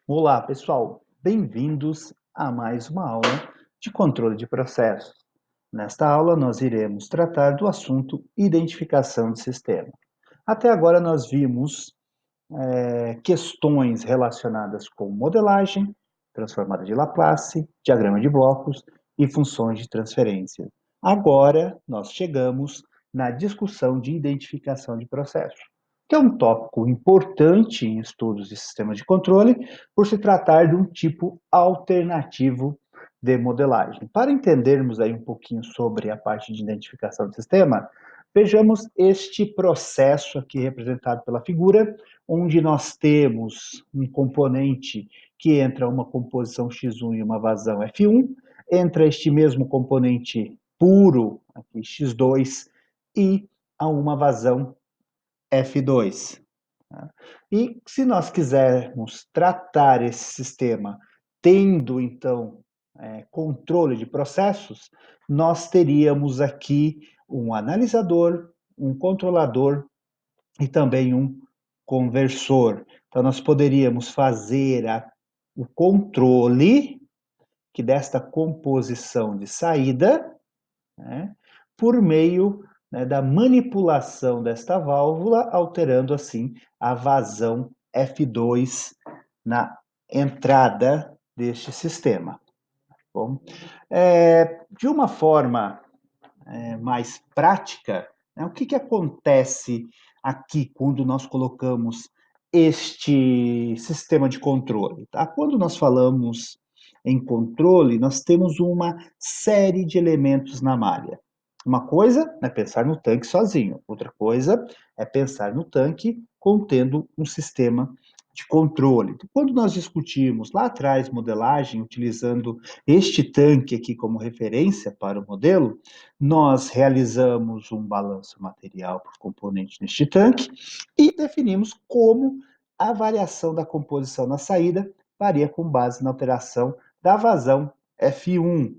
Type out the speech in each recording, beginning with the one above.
Olá, pessoal. Bem-vindos a mais uma aula de controle de processos. Nesta aula, nós iremos tratar do assunto identificação de sistema. Até agora, nós vimos questões relacionadas com modelagem, transformada de Laplace, diagrama de blocos e funções de transferência. Agora, nós chegamos na discussão de identificação de processos, que é um tópico importante em estudos de sistemas de controle, por se tratar de um tipo alternativo de modelagem. Para entendermos aí um pouquinho sobre a parte de identificação de sistema, vejamos este processo aqui representado pela figura, onde nós temos um componente que entra uma composição X1 e uma vazão F1, entra este mesmo componente puro, aqui X2, e a uma vazão F2. Tá? E se nós quisermos tratar esse sistema tendo, então, controle de processos, nós teríamos aqui um analisador, um controlador e também um conversor. Então, nós poderíamos fazer o controle que desta composição de saída, né, por meio, né, da manipulação desta válvula, alterando assim a vazão F2 na entrada deste sistema. Bom, de uma forma mais prática, né, o que acontece aqui quando nós colocamos este sistema de controle? Tá? Quando nós falamos em controle, nós temos uma série de elementos na malha. Uma coisa é pensar no tanque sozinho, outra coisa é pensar no tanque contendo um sistema de controle. Quando nós discutimos lá atrás modelagem, utilizando este tanque aqui como referência para o modelo, nós realizamos um balanço material por componente neste tanque e definimos como a variação da composição na saída varia com base na alteração da vazão F1,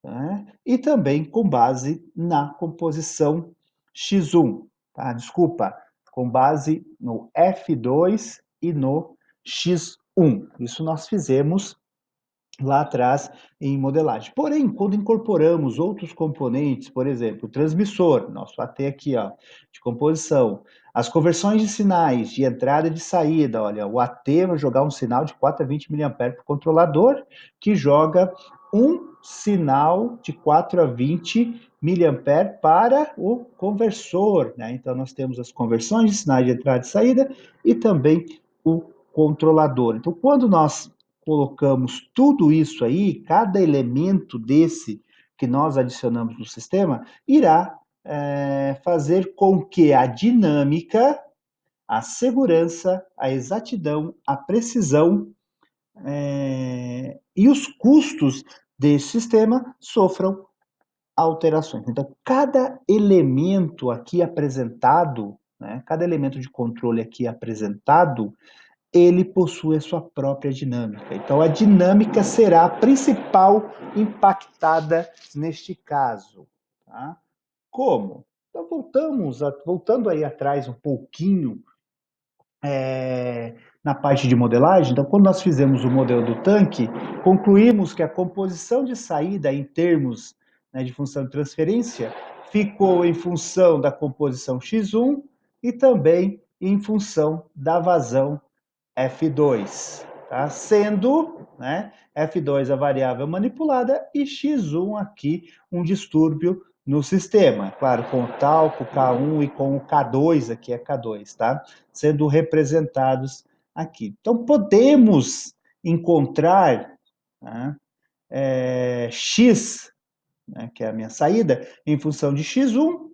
né? E também com base na composição X1, tá? Desculpa, com base no F2 e no X1. Isso nós fizemos lá atrás em modelagem. Porém, quando incorporamos outros componentes, por exemplo, o transmissor, nosso AT aqui, ó, de composição, as conversões de sinais de entrada e de saída, olha, o AT vai jogar um sinal de 4 a 20 mA para o controlador, que joga um sinal de 4 a 20 mA para o conversor, né? Então, nós temos as conversões de sinais de entrada e saída e também o controlador. Então, quando nós colocamos tudo isso aí, cada elemento desse que nós adicionamos no sistema, irá fazer com que a dinâmica, a segurança, a exatidão, a precisão e os custos desse sistema sofram alterações. Então, cada elemento aqui apresentado, né, cada elemento de controle aqui apresentado, ele possui a sua própria dinâmica. Então, a dinâmica será a principal impactada neste caso. Tá? Como? Então, voltando aí atrás um pouquinho na parte de modelagem. Então, quando nós fizemos o modelo do tanque, concluímos que a composição de saída em termos, né, de função de transferência ficou em função da composição X1 e também em função da vazão F2, tá? Sendo, né, F2 a variável manipulada e X1 aqui um distúrbio no sistema. Claro, com o tal, com o K1 e com o K2, aqui é K2, tá? Sendo representados aqui. Então, podemos encontrar, né, X, né, que é a minha saída, em função de X1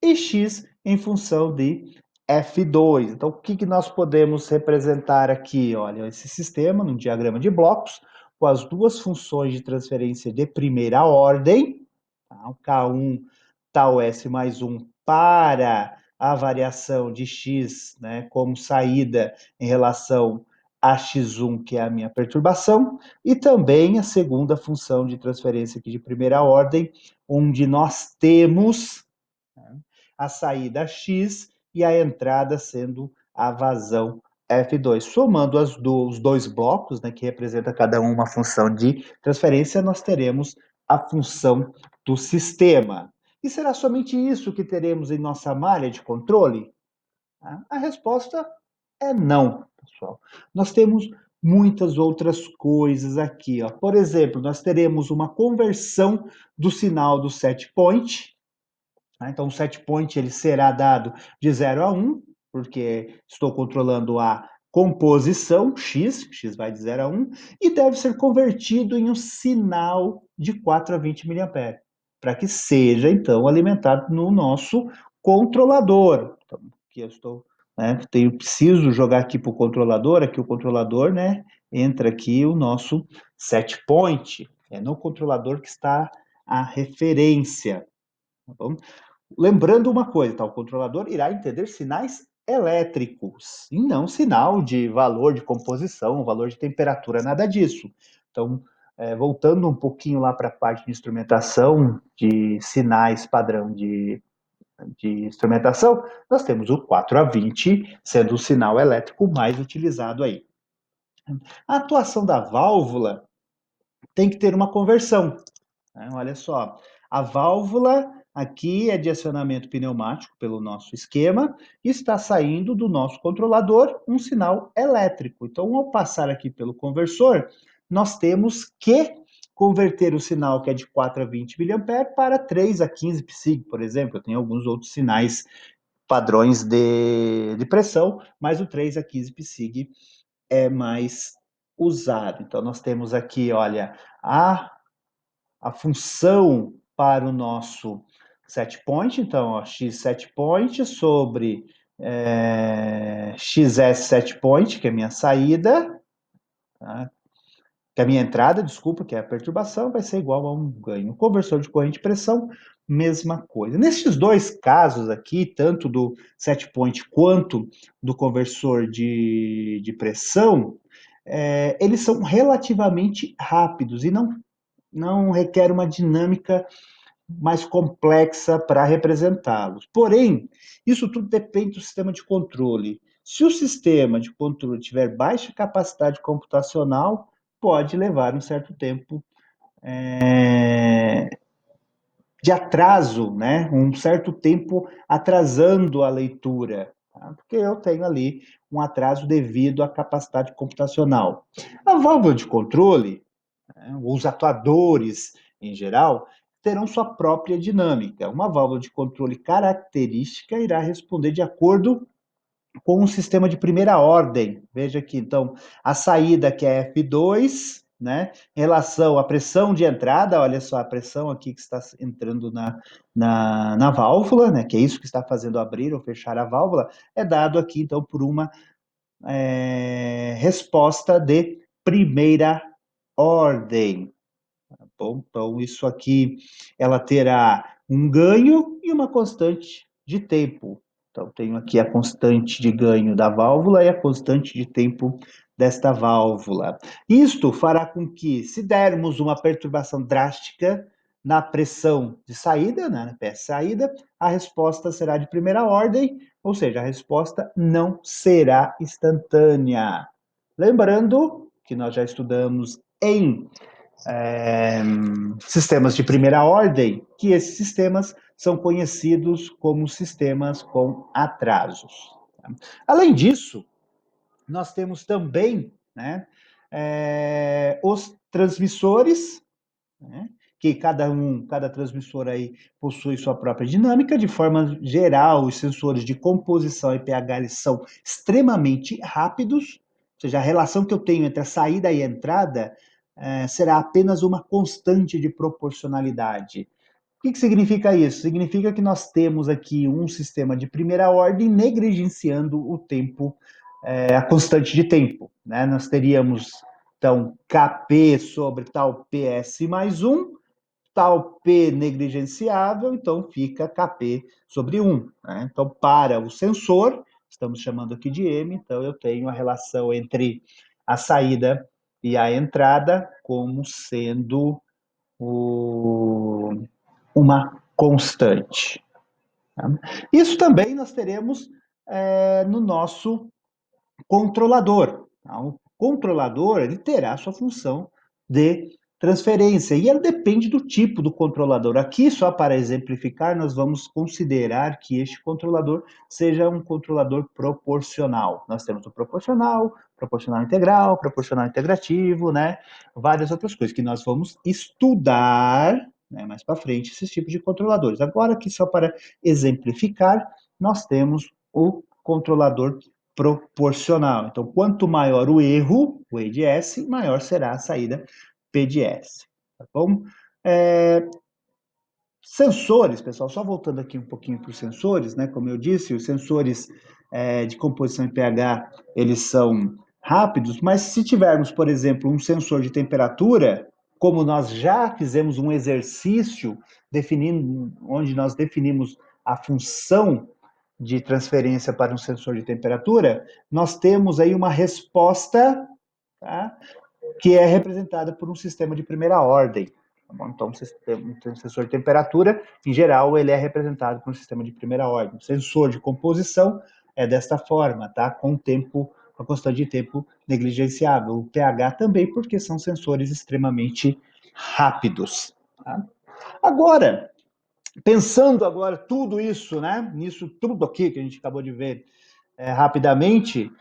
e X em função de F2. Então, o que nós podemos representar aqui? Olha, esse sistema, num diagrama de blocos, com as duas funções de transferência de primeira ordem, tá? O K1 tal S mais 1 para a variação de X, né, como saída em relação a X1, que é a minha perturbação, e também a segunda função de transferência aqui de primeira ordem, onde nós temos, né, a saída X e a entrada sendo a vazão F2. Somando os dois blocos, né, que representa cada um uma função de transferência, nós teremos a função do sistema. E será somente isso que teremos em nossa malha de controle? A resposta é não, pessoal. Nós temos muitas outras coisas aqui. Ó. Por exemplo, nós teremos uma conversão do sinal do set point. Tá? Então, o set point ele será dado de 0 a 1, porque estou controlando a composição x vai de 0 a 1, e deve ser convertido em um sinal de 4 a 20 mA, para que seja, então, alimentado no nosso controlador. Então, aqui eu estou, né, preciso jogar aqui para o controlador, aqui o controlador, né, entra aqui o nosso set point, é no controlador que está a referência. Tá bom? Lembrando uma coisa, tá? O controlador irá entender sinais elétricos e não sinal de valor de composição, valor de temperatura, nada disso. Então, voltando um pouquinho lá para a parte de instrumentação, de sinais padrão de instrumentação, nós temos o 4 a 20 sendo o sinal elétrico mais utilizado aí. A atuação da válvula tem que ter uma conversão. Olha só, a válvula aqui é de acionamento pneumático pelo nosso esquema e está saindo do nosso controlador um sinal elétrico. Então, ao passar aqui pelo conversor, nós temos que converter o sinal que é de 4 a 20 mA para 3 a 15 psig, por exemplo. Eu tenho alguns outros sinais padrões de pressão, mas o 3 a 15 psig é mais usado. Então, nós temos aqui, olha, a função para o nosso set point, então, ó, x set point sobre xs set point, que é a minha saída, tá? Que é a minha entrada, desculpa, que é a perturbação, vai ser igual a um ganho. Conversor de corrente e pressão, mesma coisa. Nesses dois casos aqui, tanto do set point quanto do conversor de pressão, eles são relativamente rápidos e não requer uma dinâmica mais complexa para representá-los. Porém, isso tudo depende do sistema de controle. Se o sistema de controle tiver baixa capacidade computacional, pode levar um certo tempo de atraso, né? Um certo tempo atrasando a leitura, tá? Porque eu tenho ali um atraso devido à capacidade computacional. A válvula de controle, né, os atuadores em geral, terão sua própria dinâmica. Uma válvula de controle característica irá responder de acordo com um sistema de primeira ordem. Veja aqui, então, a saída que é F2, né, em relação à pressão de entrada, olha só a pressão aqui que está entrando na válvula, né, que é isso que está fazendo abrir ou fechar a válvula, é dado aqui, então, por uma resposta de primeira ordem. Bom, então, isso aqui, ela terá um ganho e uma constante de tempo. Então, tenho aqui a constante de ganho da válvula e a constante de tempo desta válvula. Isto fará com que, se dermos uma perturbação drástica na pressão de saída, né, na peça saída, a resposta será de primeira ordem, ou seja, a resposta não será instantânea. Lembrando que nós já estudamos em sistemas de primeira ordem, que esses sistemas são conhecidos como sistemas com atrasos. Além disso, nós temos também, né, os transmissores, né, que cada transmissor aí possui sua própria dinâmica. De forma geral, os sensores de composição e pH eles são extremamente rápidos, ou seja, a relação que eu tenho entre a saída e a entrada será apenas uma constante de proporcionalidade. O que significa isso? Significa que nós temos aqui um sistema de primeira ordem negligenciando o tempo, a constante de tempo. Né? Nós teríamos, então, Kp sobre tal PS mais 1, tal P negligenciável, então fica Kp sobre 1. Né? Então, para o sensor, estamos chamando aqui de M, então eu tenho a relação entre a saída e a entrada como sendo uma constante. Tá? Isso também nós teremos no nosso controlador. Tá? O controlador ele terá sua função de transferência e ela depende do tipo do controlador. Aqui, só para exemplificar, nós vamos considerar que este controlador seja um controlador proporcional. Nós temos o proporcional, proporcional integral, proporcional integrativo, né? Várias outras coisas que nós vamos estudar, né, mais para frente, esses tipos de controladores. Agora, aqui só para exemplificar, nós temos o controlador proporcional. Então, quanto maior o erro, o E de S, maior será a saída P de S. Tá bom? Sensores, pessoal, só voltando aqui um pouquinho para os sensores, né? Como eu disse, os sensores de composição em pH, eles são rápidos, mas se tivermos, por exemplo, um sensor de temperatura, como nós já fizemos um exercício definindo, onde nós definimos a função de transferência para um sensor de temperatura, nós temos aí uma resposta, tá, que é representada por um sistema de primeira ordem. Tá bom? Então, um sensor de temperatura, em geral, ele é representado por um sistema de primeira ordem. O sensor de composição é desta forma, tá? Com tempo, com a constante de tempo negligenciável. O pH também, porque são sensores extremamente rápidos. Tá? Agora, pensando agora tudo isso, né? Nisso tudo aqui que a gente acabou de ver rapidamente,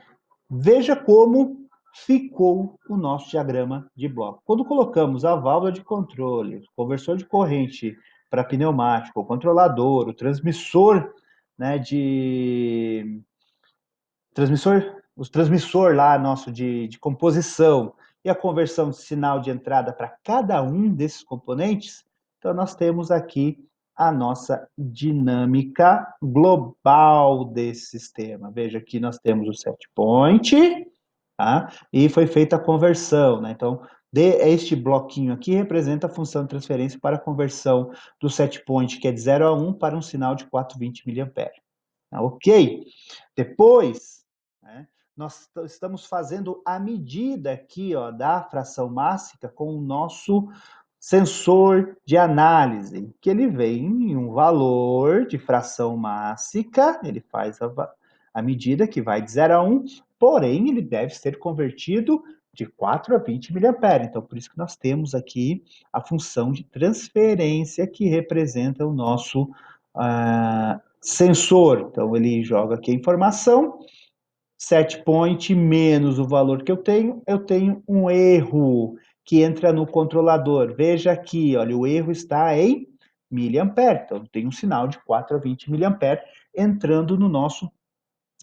veja como ficou o nosso diagrama de bloco. Quando colocamos a válvula de controle, o conversor de corrente para pneumático, o controlador, o transmissor, né, de os transmissor lá nosso de composição e a conversão de sinal de entrada para cada um desses componentes, então nós temos aqui a nossa dinâmica global desse sistema. Veja que nós temos o set point, tá? E foi feita a conversão, né? Então, este bloquinho aqui representa a função de transferência para a conversão do set point, que é de 0 a 1, para um sinal de 420 mA. Tá, ok? Depois, né, nós estamos fazendo a medida aqui, ó, da fração mássica com o nosso sensor de análise, que ele vem em um valor de fração mássica, ele faz a medida que vai de 0 a 1, porém ele deve ser convertido de 4 a 20 mA. Então, por isso que nós temos aqui a função de transferência que representa o nosso sensor. Então, ele joga aqui a informação, set point menos o valor que eu tenho um erro que entra no controlador. Veja aqui, olha, o erro está em miliampere. Então, tem um sinal de 4 a 20 miliampere entrando no nosso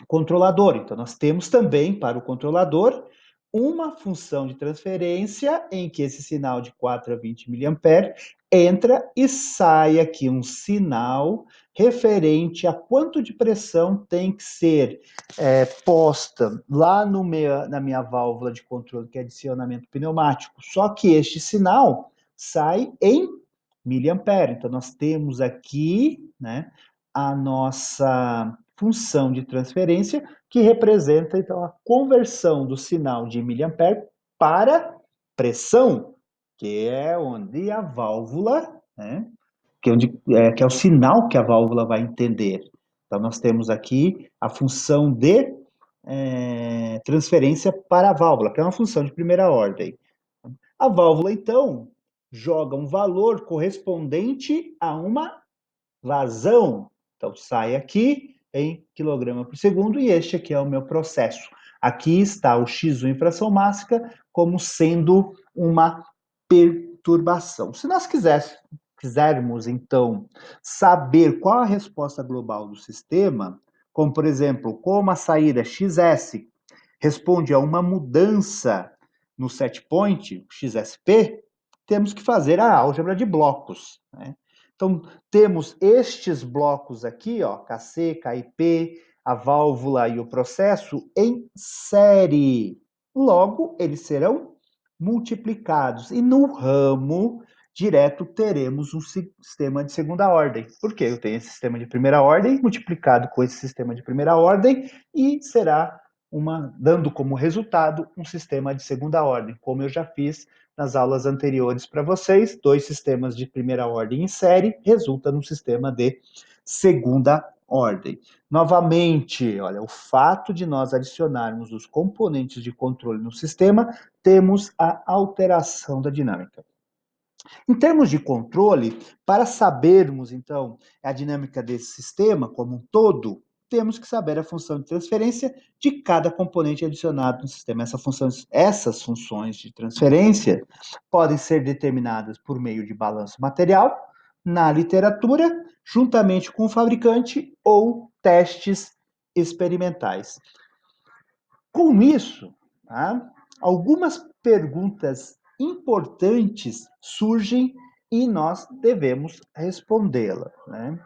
controlador. Então, nós temos também para o controlador uma função de transferência em que esse sinal de 4 a 20 miliampere entra e sai aqui um sinal referente a quanto de pressão tem que ser posta lá na minha válvula de controle, que é adicionamento pneumático. Só que este sinal sai em miliampere. Então, nós temos aqui, né, a nossa função de transferência, que representa, então, a conversão do sinal de miliampere para pressão, que é onde a válvula, né, que é o sinal que a válvula vai entender. Então, nós temos aqui a função de transferência para a válvula, que é uma função de primeira ordem. A válvula, então, joga um valor correspondente a uma vazão. Então, sai aqui em quilograma por segundo e este aqui é o meu processo. Aqui está o X1 em fração mássica como sendo uma perturbação. Se nós quisermos, então, saber qual a resposta global do sistema, como, por exemplo, como a saída XS responde a uma mudança no set point, XSP, temos que fazer a álgebra de blocos, né? Então, temos estes blocos aqui, ó, KC, KIP, a válvula e o processo em série. Logo, eles serão multiplicados. E no ramo direto teremos um sistema de segunda ordem. Porque eu tenho esse sistema de primeira ordem multiplicado com esse sistema de primeira ordem e será dando como resultado um sistema de segunda ordem, como eu já fiz nas aulas anteriores para vocês. Dois sistemas de primeira ordem em série resulta num sistema de segunda ordem. Novamente, olha, o fato de nós adicionarmos os componentes de controle no sistema, temos a alteração da dinâmica. Em termos de controle, para sabermos, então, a dinâmica desse sistema como um todo, temos que saber a função de transferência de cada componente adicionado no sistema. Essas funções de transferência podem ser determinadas por meio de balanço material, na literatura, juntamente com o fabricante ou testes experimentais. Com isso, tá, algumas perguntas importantes surgem e nós devemos respondê-las, né?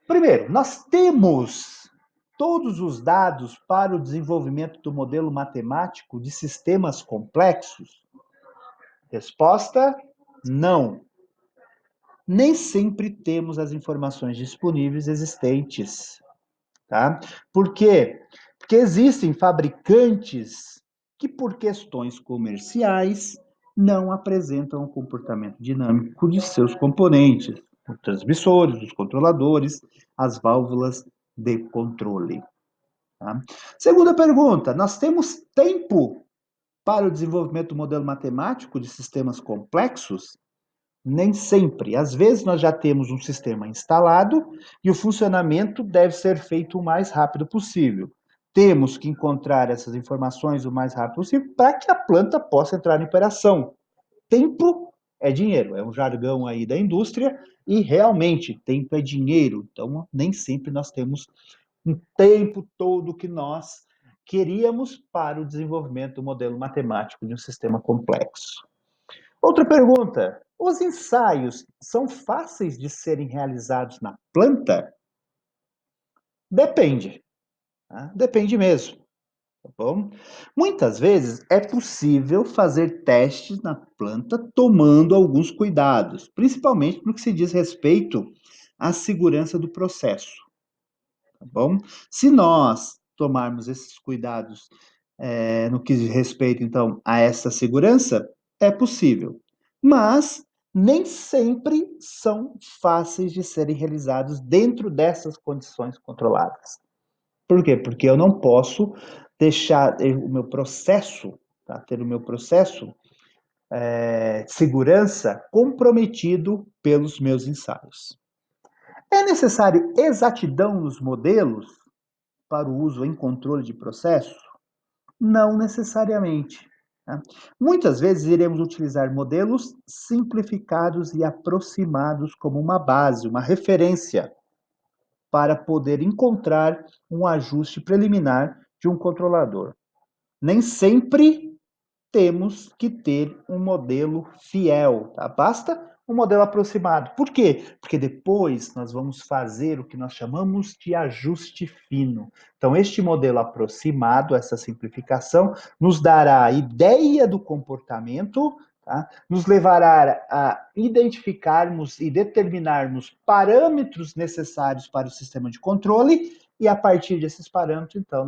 Primeiro, nós temos todos os dados para o desenvolvimento do modelo matemático de sistemas complexos? Resposta: não. Nem sempre temos as informações disponíveis existentes, tá? Por quê? Porque existem fabricantes que, por questões comerciais, não apresentam o comportamento dinâmico de seus componentes, os transmissores, os controladores, as válvulas de controle. Tá? Segunda pergunta: nós temos tempo para o desenvolvimento do modelo matemático de sistemas complexos? Nem sempre. Às vezes nós já temos um sistema instalado e o funcionamento deve ser feito o mais rápido possível. Temos que encontrar essas informações o mais rápido possível para que a planta possa entrar em operação. Tempo é dinheiro, é um jargão aí da indústria e realmente tempo é dinheiro. Então nem sempre nós temos um tempo todo que nós queríamos para o desenvolvimento do modelo matemático de um sistema complexo. Outra pergunta: os ensaios são fáceis de serem realizados na planta? Depende, tá? Depende mesmo, tá bom? Muitas vezes é possível fazer testes na planta tomando alguns cuidados, principalmente no que se diz respeito à segurança do processo, tá bom? Se nós tomarmos esses cuidados no que diz respeito, então, a essa segurança, é possível. Mas nem sempre são fáceis de serem realizados dentro dessas condições controladas. Por quê? Porque eu não posso deixar o meu processo, tá? Ter o meu processo de segurança comprometido pelos meus ensaios. É necessário exatidão nos modelos para o uso em controle de processo? Não necessariamente. Tá? Muitas vezes iremos utilizar modelos simplificados e aproximados como uma base, uma referência, para poder encontrar um ajuste preliminar de um controlador. Nem sempre temos que ter um modelo fiel, tá? Basta um modelo aproximado. Por quê? Porque depois nós vamos fazer o que nós chamamos de ajuste fino. Então, este modelo aproximado, essa simplificação, nos dará a ideia do comportamento, tá? Nos levará a identificarmos e determinarmos parâmetros necessários para o sistema de controle, e a partir desses parâmetros, então,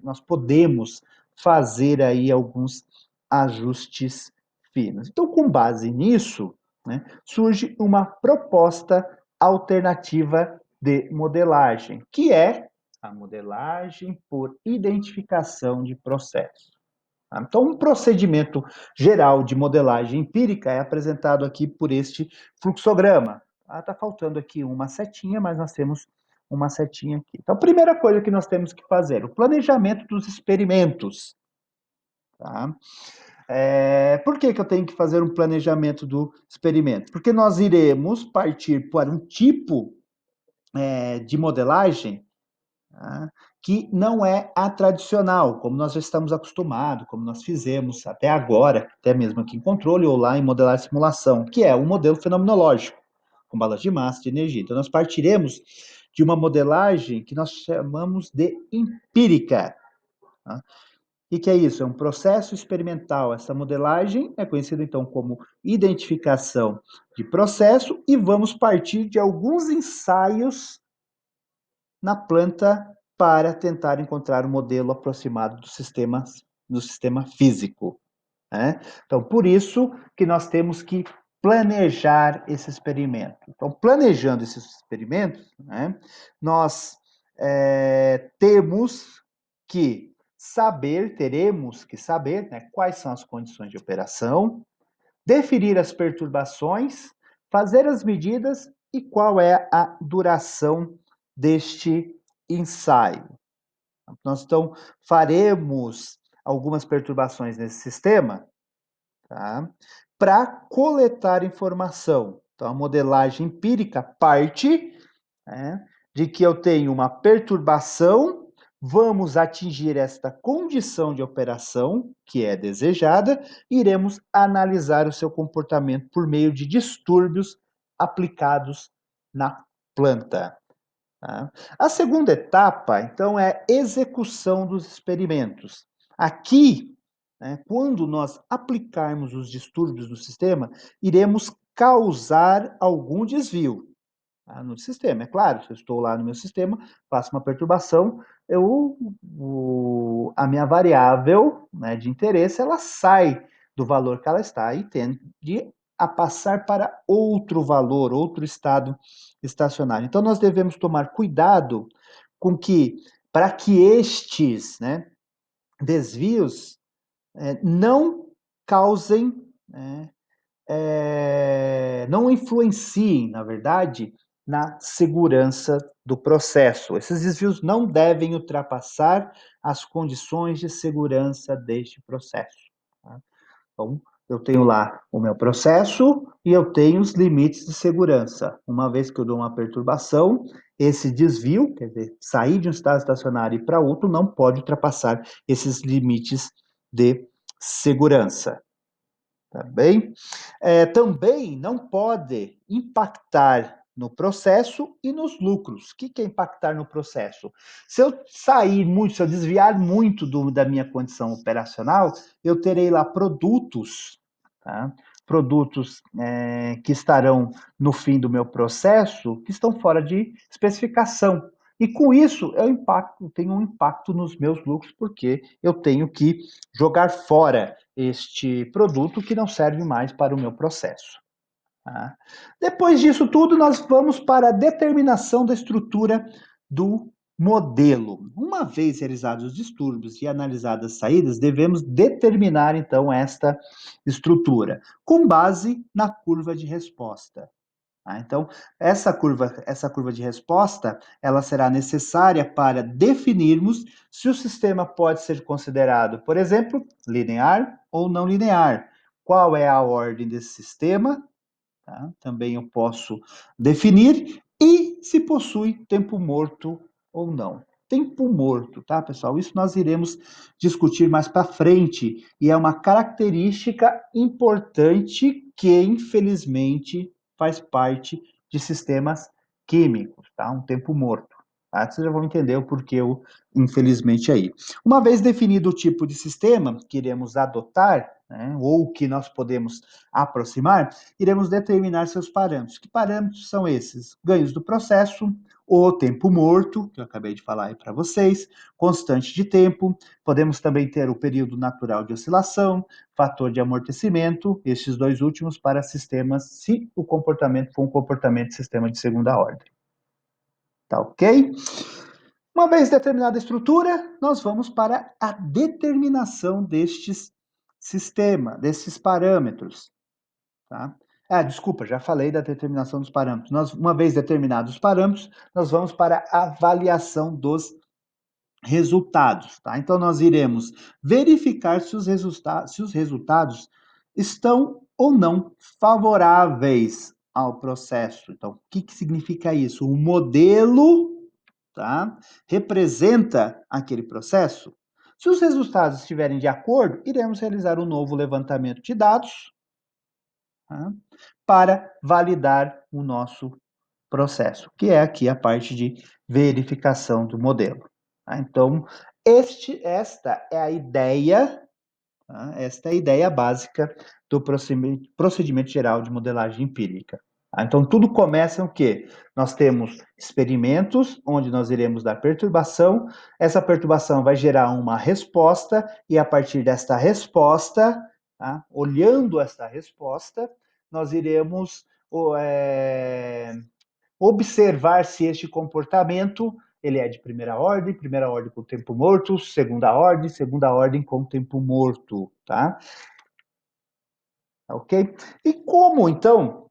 nós podemos fazer aí alguns ajustes finos. Então, com base nisso, né, surge uma proposta alternativa de modelagem, que é a modelagem por identificação de processo. Tá? Então, um procedimento geral de modelagem empírica é apresentado aqui por este fluxograma. Está faltando aqui uma setinha, mas nós temos uma setinha aqui. Então, a primeira coisa que nós temos que fazer, o planejamento dos experimentos. Tá? Por que eu tenho que fazer um planejamento do experimento? Porque nós iremos partir para um tipo de modelagem, tá, que não é a tradicional, como nós já estamos acostumados, como nós fizemos até agora, até mesmo aqui em controle ou lá em modelagem e simulação, que é o modelo fenomenológico, com balas de massa, de energia. Então, nós partiremos de uma modelagem que nós chamamos de empírica. Tá? O que é isso? É um processo experimental. Essa modelagem é conhecida, então, como identificação de processo, e vamos partir de alguns ensaios na planta para tentar encontrar um modelo aproximado do sistema físico. Né? Então, por isso que nós temos que planejar esse experimento. Então, planejando esses experimentos, né, nós teremos que saber, né, quais são as condições de operação, definir as perturbações, fazer as medidas e qual é a duração deste ensaio. Nós, então, faremos algumas perturbações nesse sistema, tá? Para coletar informação. Então, a modelagem empírica parte, né, de que eu tenho uma perturbação, vamos atingir esta condição de operação, que é desejada, e iremos analisar o seu comportamento por meio de distúrbios aplicados na planta. Tá? A segunda etapa, então, é execução dos experimentos. Aqui, né, quando nós aplicarmos os distúrbios no sistema, iremos causar algum desvio, tá, no sistema. É claro, se eu estou lá no meu sistema, faço uma perturbação, a minha variável, né, de interesse, ela sai do valor que ela está e tende a passar para outro valor, outro estado estacionário. Então, nós devemos tomar cuidado com que, para que estes, né, desvios não causem, né, não influenciem, na verdade, na segurança do processo. Esses desvios não devem ultrapassar as condições de segurança deste processo. Tá? Então, eu tenho lá o meu processo e eu tenho os limites de segurança. Uma vez que eu dou uma perturbação, esse desvio, quer dizer, sair de um estado estacionário para outro, não pode ultrapassar esses limites de segurança. Tá bem? Também não pode impactar no processo e nos lucros. O que é impactar no processo? Se eu sair muito, se eu desviar muito da minha condição operacional, eu terei lá produtos, tá? Produtos que estarão no fim do meu processo, que estão fora de especificação. E com isso, tenho um impacto nos meus lucros, porque eu tenho que jogar fora este produto que não serve mais para o meu processo. Tá? Depois disso tudo, nós vamos para a determinação da estrutura do modelo. Uma vez realizados os distúrbios e analisadas as saídas, devemos determinar, então, esta estrutura, com base na curva de resposta. Tá? Então, essa curva de resposta, ela será necessária para definirmos se o sistema pode ser considerado, por exemplo, linear ou não linear. Qual é a ordem desse sistema? Tá? Também eu posso definir e se possui tempo morto ou não. Tempo morto, tá, pessoal? Isso nós iremos discutir mais para frente e é uma característica importante que, infelizmente, faz parte de sistemas químicos, tá? Um tempo morto. Tá? Vocês já vão entender o porquê, infelizmente, aí. Uma vez definido o tipo de sistema que iremos adotar, né, ou que nós podemos aproximar, iremos determinar seus parâmetros. Que parâmetros são esses? Ganhos do processo, o tempo morto, que eu acabei de falar aí para vocês, constante de tempo, podemos também ter o período natural de oscilação, fator de amortecimento, esses dois últimos para sistemas, se o comportamento for um comportamento de sistema de segunda ordem. Tá ok? Uma vez determinada a estrutura, nós vamos para a determinação destes desses parâmetros. Tá? Desculpa, já falei da determinação dos parâmetros. Uma vez determinados os parâmetros, nós vamos para a avaliação dos resultados. Tá? Então, nós iremos verificar se os resultados estão ou não favoráveis ao processo. Então, o que significa isso? O modelo, tá, representa aquele processo. Se os resultados estiverem de acordo, iremos realizar um novo levantamento de dados, tá, para validar o nosso processo, que é aqui a parte de verificação do modelo. Tá? Então, esta é a ideia, tá? Esta é a ideia básica do procedimento geral de modelagem empírica. Tá? Então, tudo começa o quê? Nós temos experimentos onde nós iremos dar perturbação, essa perturbação vai gerar uma resposta, e a partir desta resposta, tá? Olhando esta resposta, nós iremos observar se este comportamento ele é de primeira ordem com tempo morto, segunda ordem com tempo morto, tá? Ok? E como, então,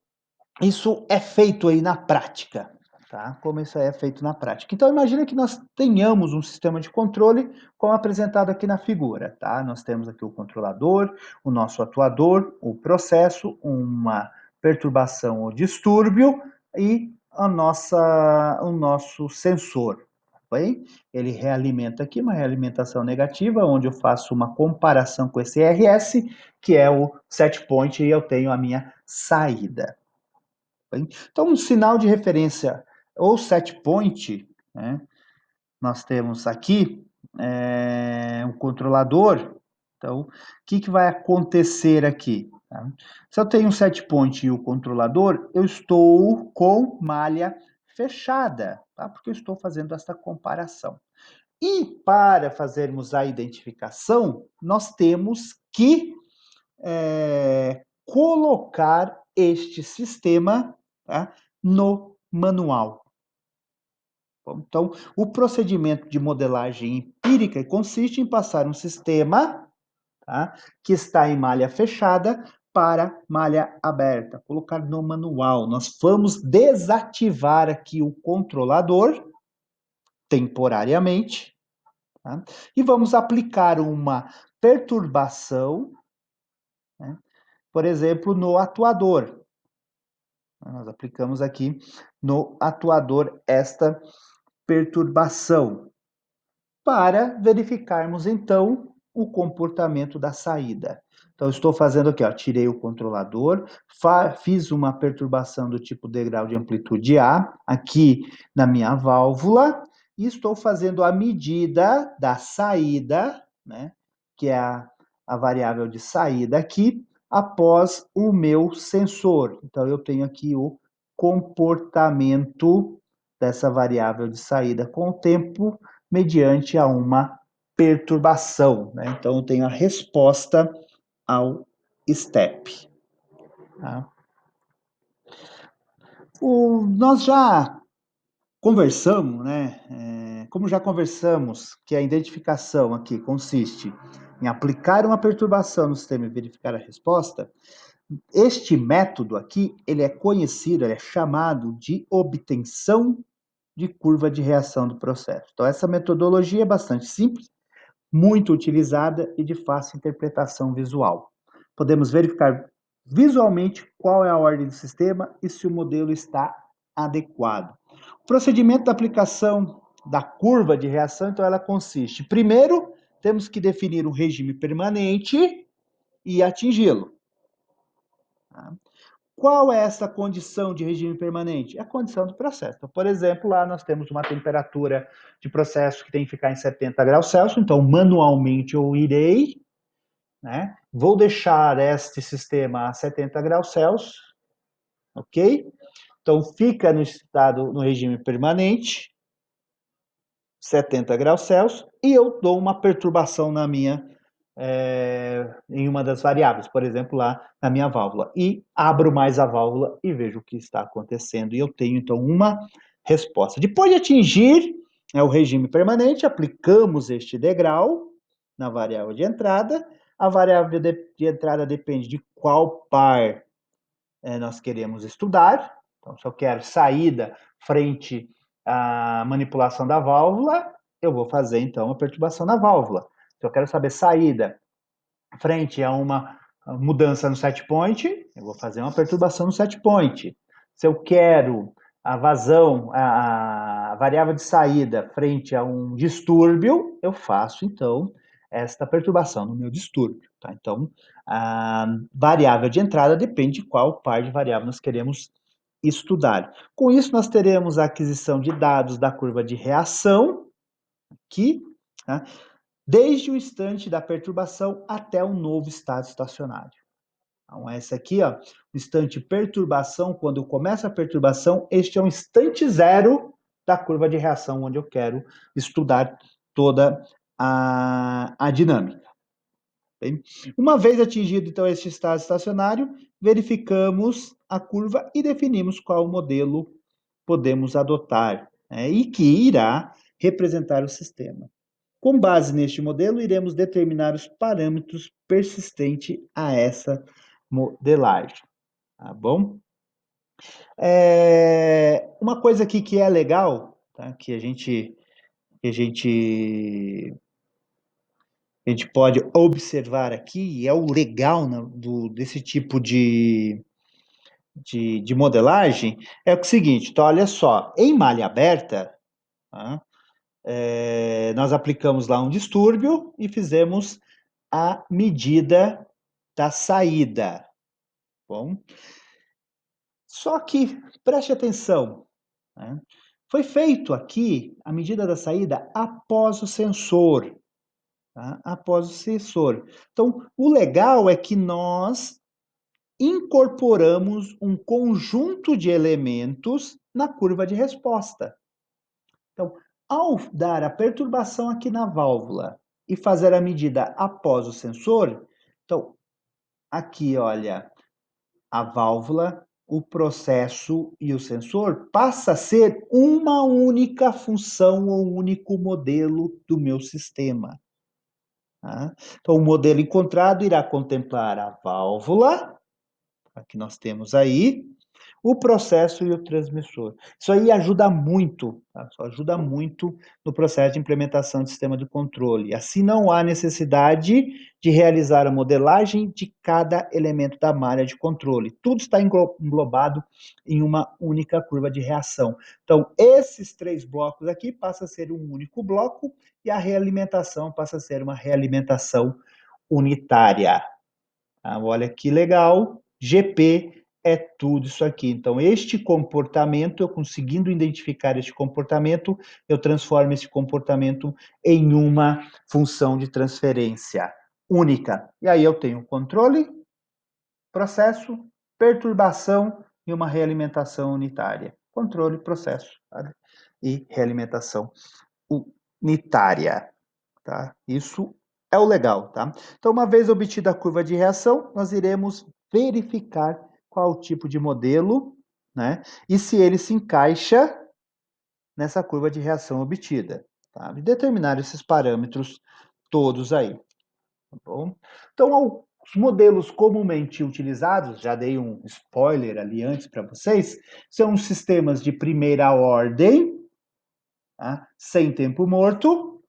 isso é feito aí na prática? Tá? Como isso é feito na prática. Então, imagina que nós tenhamos um sistema de controle, como apresentado aqui na figura. Tá? Nós temos aqui o controlador, o nosso atuador, o processo, uma perturbação ou distúrbio e o nosso sensor. Bem? Ele realimenta aqui uma realimentação negativa, onde eu faço uma comparação com esse RS, que é o set point, e eu tenho a minha saída. Então, um sinal de referência ou set point, né, nós temos aqui um controlador. Então, o que vai acontecer aqui? Tá? Se eu tenho um set point e o controlador, eu estou com malha fechada, tá? Porque eu estou fazendo essa comparação. E para fazermos a identificação, nós temos que colocar este sistema, tá, no manual. Então, o procedimento de modelagem empírica consiste em passar um sistema, tá, que está em malha fechada para malha aberta, colocar no manual. Nós vamos desativar aqui o controlador temporariamente, tá, e vamos aplicar uma perturbação, né, por exemplo, no atuador. Nós aplicamos aqui no atuador esta perturbação para verificarmos, então, o comportamento da saída. Então, estou fazendo aqui, ó, tirei o controlador, fiz uma perturbação do tipo degrau de amplitude A, aqui na minha válvula, e estou fazendo a medida da saída, né, que é a variável de saída aqui, após o meu sensor. Então, eu tenho aqui o comportamento dessa variável de saída com o tempo, mediante a uma perturbação, né? Então, eu tenho a resposta ao step. Tá? Nós já conversamos, né? Como já conversamos, que a identificação aqui consiste em aplicar uma perturbação no sistema e verificar a resposta, este método aqui, ele é conhecido, ele é chamado de obtenção de curva de reação do processo. Então, essa metodologia é bastante simples, muito utilizada e de fácil interpretação visual. Podemos verificar visualmente qual é a ordem do sistema e se o modelo está adequado. O procedimento da aplicação da curva de reação, então, ela consiste, primeiro, temos que definir um regime permanente e atingi-lo. Tá? Qual é essa condição de regime permanente? É a condição do processo. Então, por exemplo, lá nós temos uma temperatura de processo que tem que ficar em 70 graus Celsius, então manualmente eu irei, né? Vou deixar este sistema a 70 graus Celsius, ok? Então fica no regime permanente, 70 graus Celsius, e eu dou uma perturbação na minha em uma das variáveis, por exemplo, lá na minha válvula. E abro mais a válvula e vejo o que está acontecendo. E eu tenho, então, uma resposta. Depois de atingir o regime permanente, aplicamos este degrau na variável de entrada. A variável de entrada depende de qual par nós queremos estudar. Então, se eu quero saída frente à manipulação da válvula, eu vou fazer, então, a perturbação na válvula. Se eu quero saber saída frente a uma mudança no set point, eu vou fazer uma perturbação no set point. Se eu quero a vazão, a variável de saída frente a um distúrbio, eu faço, então, esta perturbação no meu distúrbio. Tá? Então, a variável de entrada depende de qual par de variável nós queremos estudar. Com isso, nós teremos a aquisição de dados da curva de reação, aqui, tá? Desde o instante da perturbação até um novo estado estacionário. Então, essa aqui, ó, o instante perturbação, quando eu começo a perturbação, este é o instante zero da curva de reação, onde eu quero estudar toda a dinâmica. Bem, uma vez atingido, então, este estado estacionário, verificamos a curva e definimos qual modelo podemos adotar, né, e que irá representar o sistema. Com base neste modelo, iremos determinar os parâmetros persistentes a essa modelagem, tá bom? Uma coisa aqui que é legal, tá, que a gente pode observar aqui, e é o legal desse tipo de modelagem, é o seguinte, então olha só, em malha aberta, tá, nós aplicamos lá um distúrbio e fizemos a medida da saída. Bom, só que preste atenção, né? Foi feito aqui a medida da saída após o sensor, tá? Após o sensor. Então, o legal é que nós incorporamos um conjunto de elementos na curva de resposta. Então, ao dar a perturbação aqui na válvula e fazer a medida após o sensor, então, aqui, olha, a válvula, o processo e o sensor passa a ser uma única função ou um único modelo do meu sistema. Tá? Então, o modelo encontrado irá contemplar a válvula, que nós temos aí, o processo e o transmissor. Isso aí ajuda muito, tá? Isso ajuda muito no processo de implementação do sistema de controle. Assim, não há necessidade de realizar a modelagem de cada elemento da malha de controle. Tudo está englobado em uma única curva de reação. Então, esses 3 blocos aqui passam a ser um único bloco e a realimentação passa a ser uma realimentação unitária. Ah, olha que legal, GP é tudo isso aqui. Então, este comportamento, eu conseguindo identificar este comportamento, eu transformo esse comportamento em uma função de transferência única. E aí eu tenho controle, processo, perturbação e uma realimentação unitária. Controle, processo, tá? E realimentação unitária. Tá? Isso é o legal, tá? Então, uma vez obtida a curva de reação, nós iremos verificar qual o tipo de modelo, né? E se ele se encaixa nessa curva de reação obtida, tá? E determinar esses parâmetros todos aí, tá bom? Então, os modelos comumente utilizados, já dei um spoiler ali antes para vocês, são os sistemas de primeira ordem, tá? Sem tempo morto,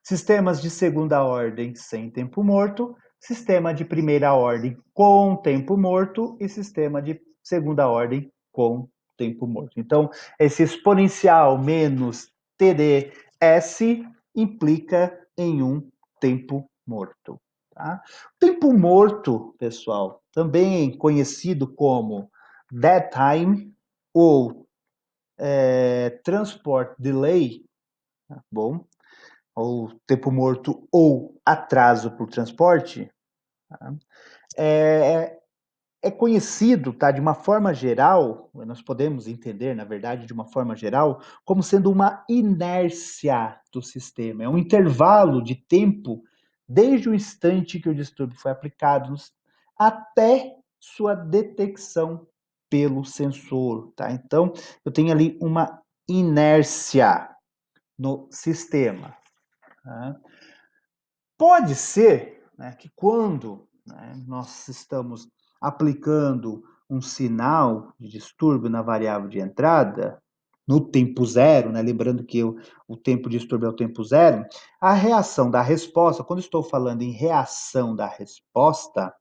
sistemas de segunda ordem sem tempo morto, sistema de primeira ordem com tempo morto e sistema de segunda ordem com tempo morto. Então, esse exponencial menos TDS implica em um tempo morto. Tá? Tempo morto, pessoal, também conhecido como dead time ou transport delay, tá bom? Ou tempo morto ou atraso por transporte, tá? é, é conhecido, tá, de uma forma geral, nós podemos entender, na verdade, de uma forma geral, como sendo uma inércia do sistema. É um intervalo de tempo desde o instante que o distúrbio foi aplicado até sua detecção pelo sensor, tá? Então, eu tenho ali uma inércia no sistema. Tá? Pode ser, né, que quando, né, nós estamos aplicando um sinal de distúrbio na variável de entrada, no tempo zero, né, lembrando que o tempo de distúrbio é o tempo zero, a reação da resposta, quando estou falando em reação da resposta,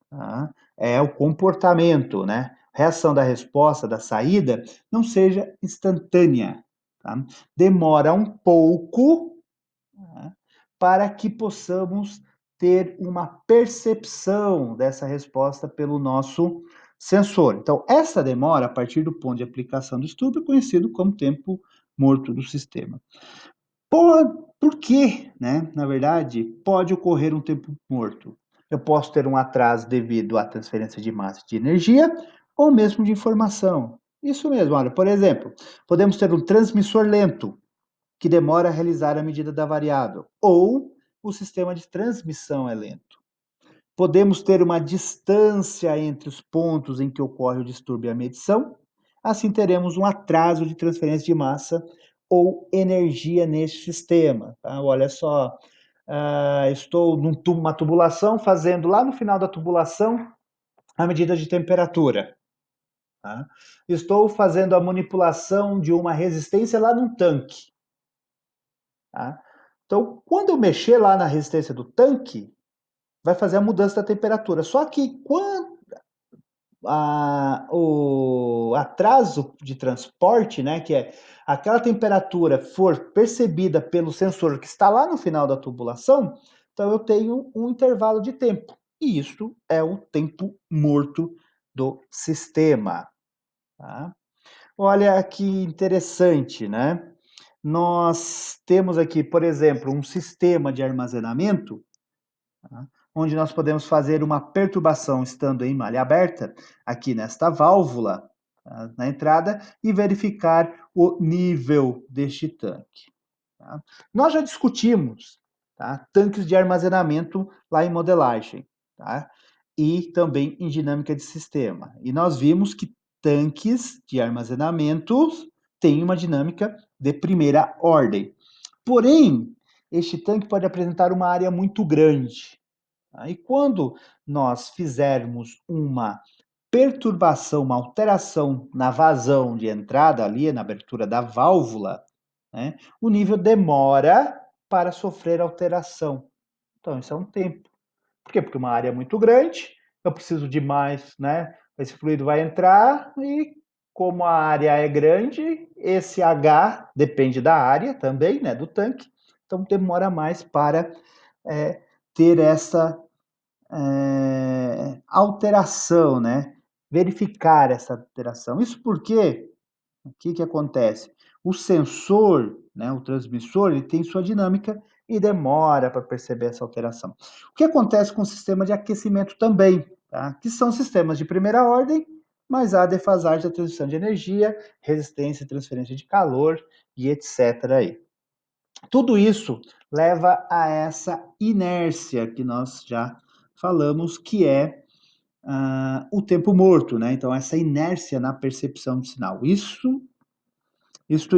tá, é o comportamento, né? Reação da resposta, da saída, não seja instantânea. Tá? Demora um pouco, né, para que possamos ter uma percepção dessa resposta pelo nosso sensor. Então, essa demora, a partir do ponto de aplicação do estudo, é conhecido como tempo morto do sistema. Por que, né, na verdade, pode ocorrer um tempo morto? Eu posso ter um atraso devido à transferência de massa de energia ou mesmo de informação. Isso mesmo, olha, por exemplo, podemos ter um transmissor lento, que demora a realizar a medida da variável, ou o sistema de transmissão é lento. Podemos ter uma distância entre os pontos em que ocorre o distúrbio e a medição, assim teremos um atraso de transferência de massa ou energia neste sistema. Tá? Olha só, estou numa tubulação, fazendo lá no final da tubulação a medida de temperatura. Tá? Estou fazendo a manipulação de uma resistência lá num tanque. Tá? Então, quando eu mexer lá na resistência do tanque, vai fazer a mudança da temperatura. Só que quando o atraso de transporte, né, que é aquela temperatura for percebida pelo sensor que está lá no final da tubulação, então eu tenho um intervalo de tempo. E isso é o tempo morto do sistema. Tá? Olha que interessante, né? Nós temos aqui, por exemplo, um sistema de armazenamento, tá? Onde nós podemos fazer uma perturbação estando em malha aberta, aqui nesta válvula, tá? Na entrada, e verificar o nível deste tanque. Tá? Nós já discutimos, tá? Tanques de armazenamento lá em modelagem, tá? E também em dinâmica de sistema. E nós vimos que tanques de armazenamento têm uma dinâmica de primeira ordem. Porém, este tanque pode apresentar uma área muito grande. Tá? E quando nós fizermos uma perturbação, uma alteração na vazão de entrada ali, na abertura da válvula, né, o nível demora para sofrer alteração. Então, isso é um tempo. Por quê? Porque uma área é muito grande, eu preciso de mais, né? Esse fluido vai entrar e, como a área é grande, esse H depende da área também, né, do tanque, então demora mais para ter essa alteração, né? Verificar essa alteração. Isso porque o que acontece? O sensor, né, o transmissor, ele tem sua dinâmica e demora para perceber essa alteração. O que acontece com o sistema de aquecimento também, tá? Que são sistemas de primeira ordem, mas há defasagem da transmissão de energia, resistência e transferência de calor e etc. Aí. Tudo isso leva a essa inércia que nós já falamos, que é o tempo morto, né? Então, essa inércia na percepção de sinal. Isto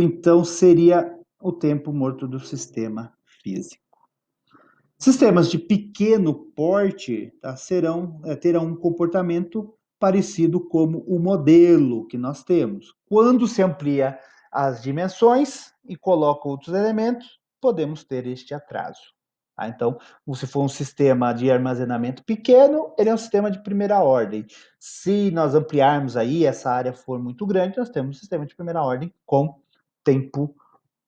então seria o tempo morto do sistema físico. Sistemas de pequeno porte, tá, terão um comportamento parecido como o modelo que nós temos. Quando se amplia as dimensões e coloca outros elementos, podemos ter este atraso. Tá? Então, se for um sistema de armazenamento pequeno, ele é um sistema de primeira ordem. Se nós ampliarmos aí, essa área for muito grande, nós temos um sistema de primeira ordem com tempo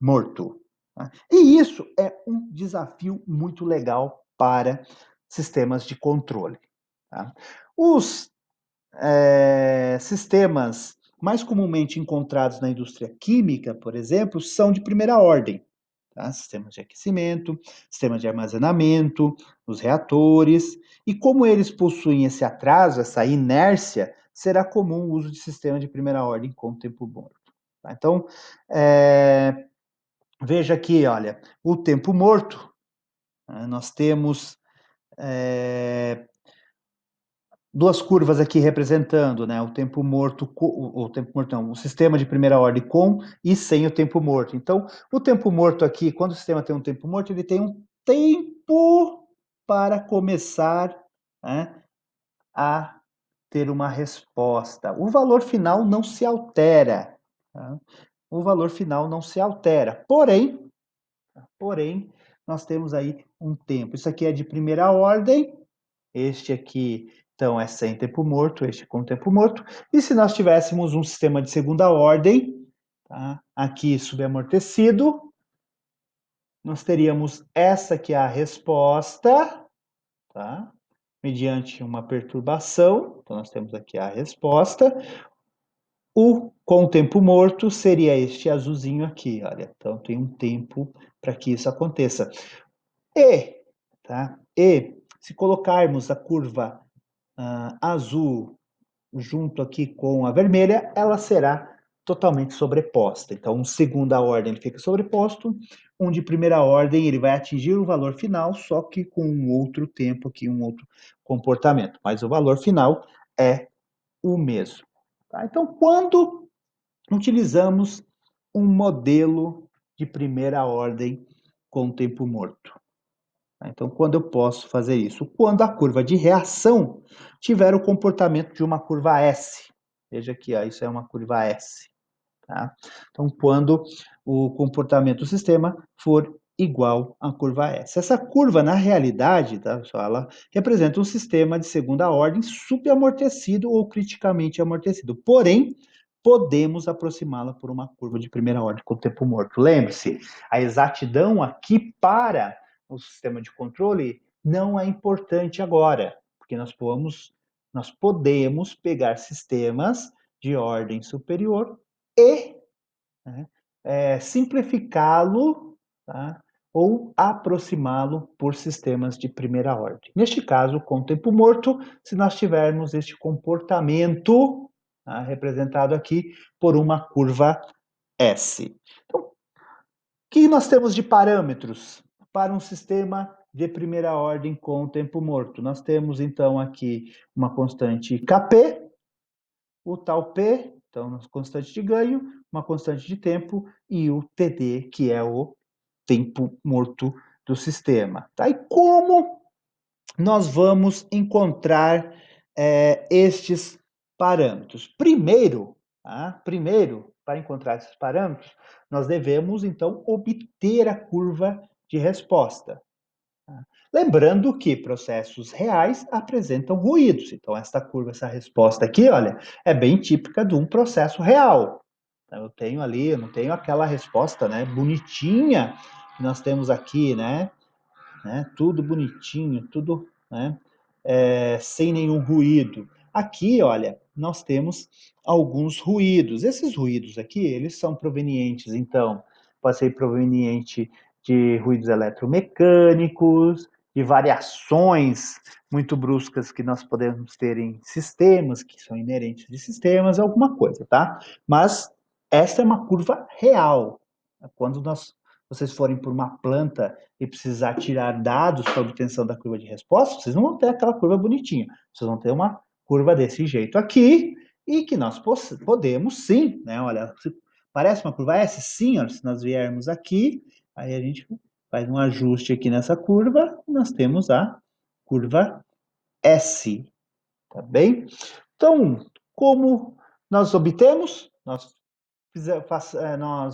morto. Tá? E isso é um desafio muito legal para sistemas de controle. Tá? Os sistemas mais comumente encontrados na indústria química, por exemplo, são de primeira ordem. Tá? Sistemas de aquecimento, sistemas de armazenamento, os reatores. E como eles possuem esse atraso, essa inércia, será comum o uso de sistemas de primeira ordem com tempo morto. Tá? Então, veja aqui, olha, o tempo morto, né, nós temos duas curvas aqui representando, né, o tempo morto, o tempo morto não, o sistema de primeira ordem com e sem o tempo morto. Então, o tempo morto aqui, quando o sistema tem um tempo morto, ele tem um tempo para começar, né, a ter uma resposta. O valor final não se altera. Tá? O valor final não se altera. Porém, nós temos aí um tempo. Isso aqui é de primeira ordem, este aqui, então, é sem tempo morto, este com tempo morto. E se nós tivéssemos um sistema de segunda ordem, tá? Aqui subamortecido, nós teríamos essa que é a resposta, tá? Mediante uma perturbação. Então, nós temos aqui a resposta. O com tempo morto seria este azulzinho aqui, olha. Então, tem um tempo para que isso aconteça. E se colocarmos a curva azul junto aqui com a vermelha, ela será totalmente sobreposta. Então, um segunda ordem ele fica sobreposto, um de primeira ordem ele vai atingir o valor final, só que com um outro tempo aqui, um outro comportamento. Mas o valor final é o mesmo. Tá? Então, quando utilizamos um modelo de primeira ordem com tempo morto? Então, quando eu posso fazer isso? Quando a curva de reação tiver o comportamento de uma curva S. Veja aqui, ó, isso é uma curva S. Tá? Então, quando o comportamento do sistema for igual à curva S. Essa curva, na realidade, tá, pessoal, ela representa um sistema de segunda ordem subamortecido ou criticamente amortecido. Porém, podemos aproximá-la por uma curva de primeira ordem com tempo morto. Lembre-se, a exatidão aqui para o sistema de controle não é importante agora, porque nós podemos pegar sistemas de ordem superior e, né, simplificá-lo, tá, ou aproximá-lo por sistemas de primeira ordem. Neste caso, com tempo morto, se nós tivermos este comportamento, tá, representado aqui por uma curva S. Então, o que nós temos de parâmetros para um sistema de primeira ordem com tempo morto? Nós temos, então, aqui uma constante Kp, o tal P, então, uma constante de ganho, uma constante de tempo, e o TD, que é o tempo morto do sistema. Tá? E como nós vamos encontrar estes parâmetros? Primeiro, tá? Primeiro, para encontrar esses parâmetros, nós devemos, então, obter a curva de resposta. Lembrando que processos reais apresentam ruídos. Então, essa curva, essa resposta aqui, olha, é bem típica de um processo real. Então, eu tenho ali, eu não tenho aquela resposta, né, bonitinha que nós temos aqui, né? Tudo bonitinho, tudo, né, sem nenhum ruído. Aqui, olha, nós temos alguns ruídos. Esses ruídos aqui, eles são provenientes, então, pode ser proveniente de ruídos eletromecânicos, de variações muito bruscas que nós podemos ter em sistemas, que são inerentes de sistemas, alguma coisa, tá? Mas essa é uma curva real. Quando vocês forem por uma planta e precisar tirar dados para obtenção da curva de resposta, vocês não vão ter aquela curva bonitinha. Vocês vão ter uma curva desse jeito aqui, e que nós podemos sim, né? Olha, parece uma curva S? Sim, olha, se nós viermos aqui, aí a gente faz um ajuste aqui nessa curva, e nós temos a curva S, tá bem? Então, como nós obtemos? Nós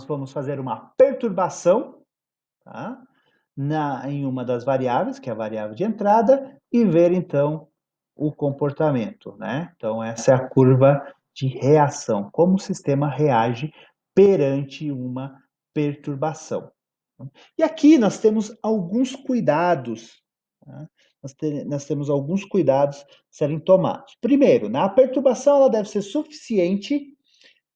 vamos fazer uma perturbação, tá? Em uma das variáveis, que é a variável de entrada, e ver, então, o comportamento, né? Então, essa é a curva de reação, como o sistema reage perante uma perturbação. E aqui nós temos alguns cuidados, tá? Nós temos alguns cuidados a serem tomados. Primeiro, a perturbação ela deve ser suficiente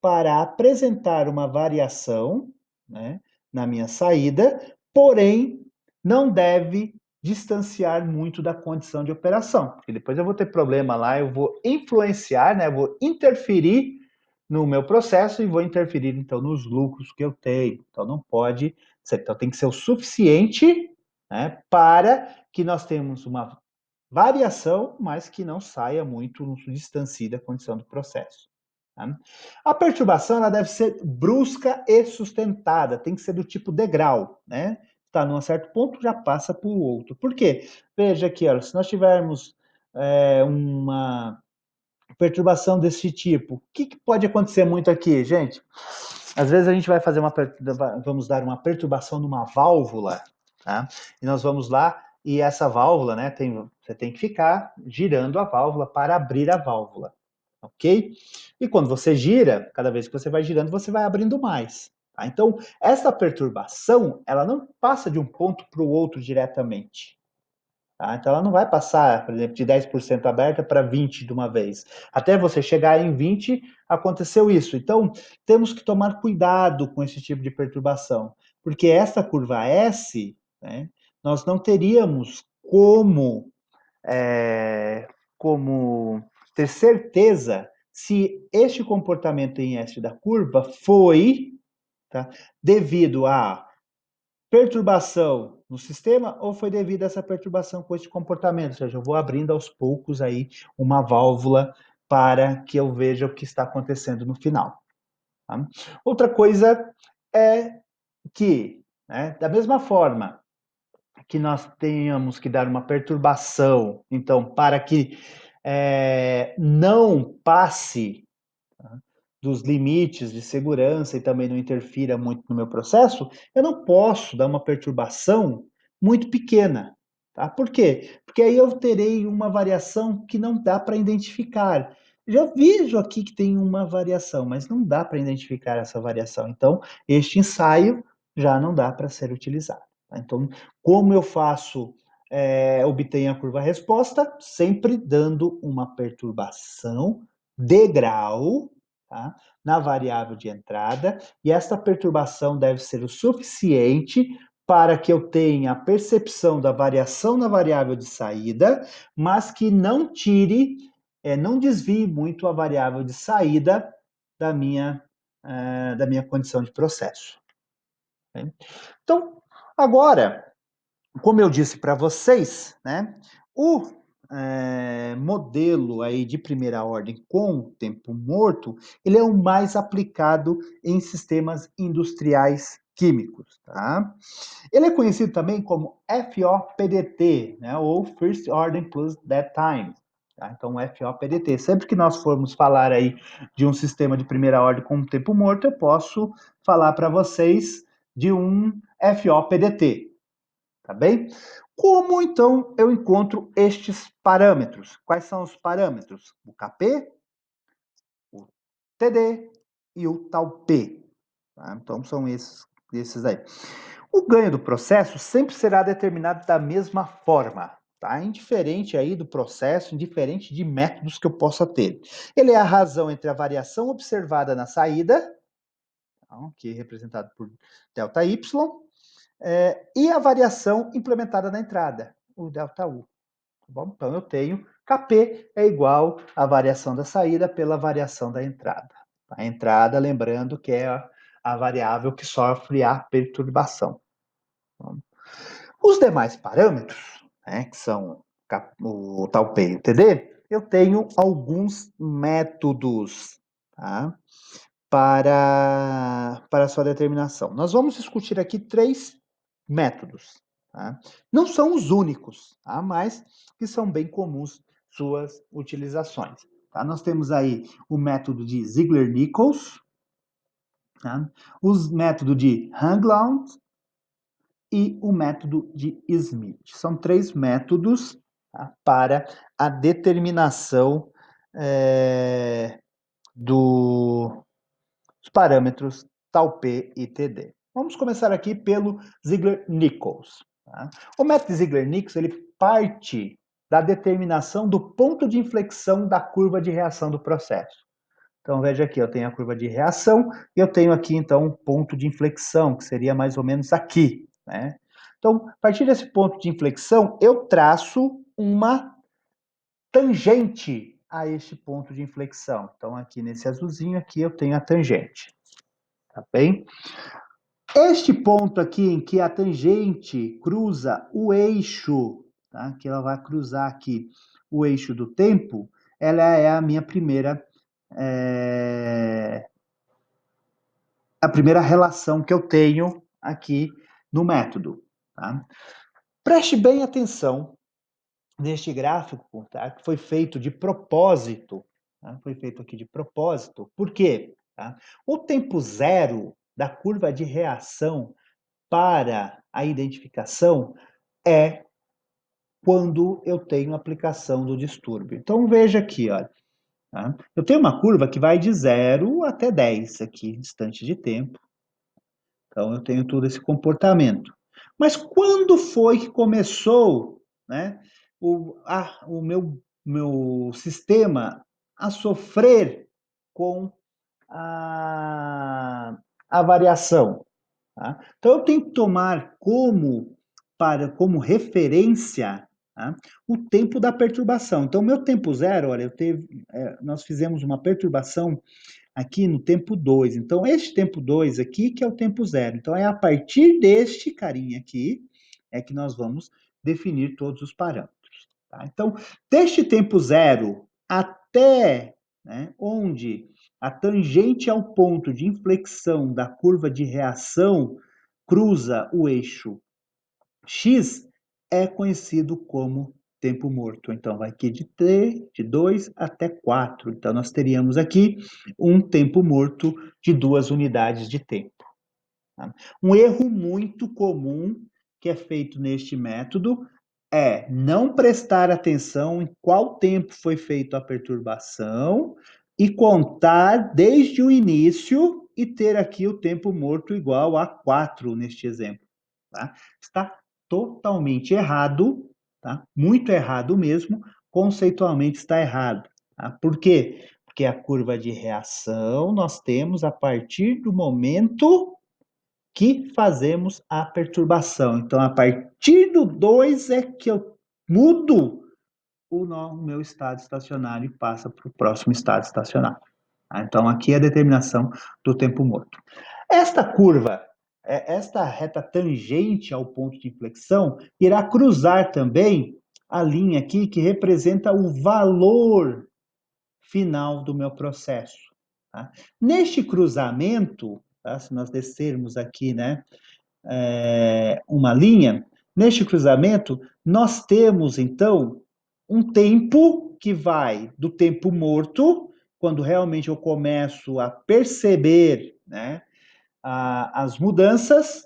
para apresentar uma variação, né, na minha saída, porém não deve distanciar muito da condição de operação, porque depois eu vou ter problema lá, eu vou influenciar, né, eu vou interferir no meu processo e vou interferir então nos lucros que eu tenho. Então não pode ser, então tem que ser o suficiente, né, para que nós tenhamos uma variação, mas que não saia muito, não se distancie da condição do processo. Tá? A perturbação ela deve ser brusca e sustentada, tem que ser do tipo degrau, né? Está num certo ponto, já passa para o outro. Por quê? Veja aqui, olha, se nós tivermos uma perturbação desse tipo, o que pode acontecer muito aqui, gente? Às vezes a gente vai fazer vamos dar uma perturbação numa válvula, tá? E nós vamos lá e essa válvula, né, você tem que ficar girando a válvula para abrir a válvula, ok? E quando você gira, cada vez que você vai girando, você vai abrindo mais. Tá? Então, essa perturbação, ela não passa de um ponto para o outro diretamente. Tá? Então, ela não vai passar, por exemplo, de 10% aberta para 20% de uma vez. Até você chegar em 20%, aconteceu isso. Então, temos que tomar cuidado com esse tipo de perturbação, porque essa curva S, né, nós não teríamos como ter certeza se este comportamento em S da curva foi, tá, devido a perturbação no sistema ou foi devido a essa perturbação com esse comportamento. Ou seja, eu vou abrindo aos poucos aí uma válvula para que eu veja o que está acontecendo no final. Tá? Outra coisa é que, né, da mesma forma que nós tenhamos que dar uma perturbação, então, para que não passe, tá, dos limites de segurança e também não interfira muito no meu processo, eu não posso dar uma perturbação muito pequena. Tá? Por quê? Porque aí eu terei uma variação que não dá para identificar. Já vejo aqui que tem uma variação, mas não dá para identificar essa variação. Então, este ensaio já não dá para ser utilizado. Tá? Então, como eu faço, obtenho a curva-resposta? Sempre dando uma perturbação de grau, tá, na variável de entrada, e esta perturbação deve ser o suficiente para que eu tenha a percepção da variação na variável de saída, mas que não tire, não desvie muito a variável de saída da minha condição de processo. Né? Então, agora, como eu disse para vocês, né, o modelo aí de primeira ordem com tempo morto, ele é o mais aplicado em sistemas industriais químicos, tá? Ele é conhecido também como FOPDT, né, ou First Order Plus Dead Time. Tá? Então, FOPDT. Sempre que nós formos falar aí de um sistema de primeira ordem com tempo morto, eu posso falar para vocês de um FOPDT, tá bem? Como então eu encontro estes parâmetros? Quais são os parâmetros? O Kp, o Td e o tau P. Tá? Então são esses aí. O ganho do processo sempre será determinado da mesma forma, tá? Indiferente aí do processo, indiferente de métodos que eu possa ter. Ele é a razão entre a variação observada na saída, então, que é representado por ΔY, e a variação implementada na entrada, o ΔU. Tá bom? Então, eu tenho Kp é igual à variação da saída pela variação da entrada. A entrada, lembrando que é a variável que sofre a perturbação. Os demais parâmetros, né, que são o tal P e o TD, eu tenho alguns métodos, tá, para sua determinação. Nós vamos discutir aqui 3 métodos. Tá? Não são os únicos, tá? Mas que são bem comuns suas utilizações. Tá? Nós temos aí o método de Ziegler-Nichols, tá? Os métodos de Hangland e o método de Smith. São 3 métodos, tá, para a determinação dos parâmetros tau P e TD. Vamos começar aqui pelo Ziegler-Nichols. Tá? O método Ziegler-Nichols ele parte da determinação do ponto de inflexão da curva de reação do processo. Então, veja aqui, eu tenho a curva de reação e eu tenho aqui, então, um ponto de inflexão, que seria mais ou menos aqui, né? Então, a partir desse ponto de inflexão, eu traço uma tangente a este ponto de inflexão. Então, aqui nesse azulzinho, aqui eu tenho a tangente, tá bem? Este ponto aqui em que a tangente cruza o eixo, tá? Que ela vai cruzar aqui o eixo do tempo, ela é a primeira relação que eu tenho aqui no método. Tá? Preste bem atenção neste gráfico, tá? Que foi feito de propósito. Tá? Foi feito aqui de propósito. Por quê? Tá? O tempo zero da curva de reação para a identificação é quando eu tenho aplicação do distúrbio. Então veja aqui, olha. Tá? Eu tenho uma curva que vai de 0 até 10 aqui, instante de tempo. Então, eu tenho todo esse comportamento. Mas quando foi que começou, né, o meu sistema a sofrer com a variação? Tá? Então, eu tenho que tomar como referência tá? O tempo da perturbação. Então, meu tempo zero, olha, nós fizemos uma perturbação aqui no tempo 2. Então, este tempo 2 aqui que é o tempo zero. Então, é a partir deste carinha aqui é que nós vamos definir todos os parâmetros. Tá? Então, deste tempo zero até, né, onde a tangente ao ponto de inflexão da curva de reação cruza o eixo x, é conhecido como tempo morto. Então, vai aqui de 3, de 2 até 4. Então, nós teríamos aqui um tempo morto de 2 unidades de tempo. Tá? Um erro muito comum que é feito neste método é não prestar atenção em qual tempo foi feita a perturbação e contar desde o início e ter aqui o tempo morto igual a 4 neste exemplo. Tá? Está totalmente errado, tá? Muito errado mesmo, conceitualmente está errado. Tá? Por quê? Porque a curva de reação nós temos a partir do momento que fazemos a perturbação. Então, a partir do 2 é que eu mudo o meu estado estacionário e passa para o próximo estado estacionário. Tá? Então, aqui é a determinação do tempo morto. Esta curva, esta reta tangente ao ponto de inflexão, irá cruzar também a linha aqui que representa o valor final do meu processo. Tá? Neste cruzamento, tá? Se nós descermos aqui, né, uma linha, neste cruzamento, nós temos, então, um tempo que vai do tempo morto, quando realmente eu começo a perceber, né, as mudanças,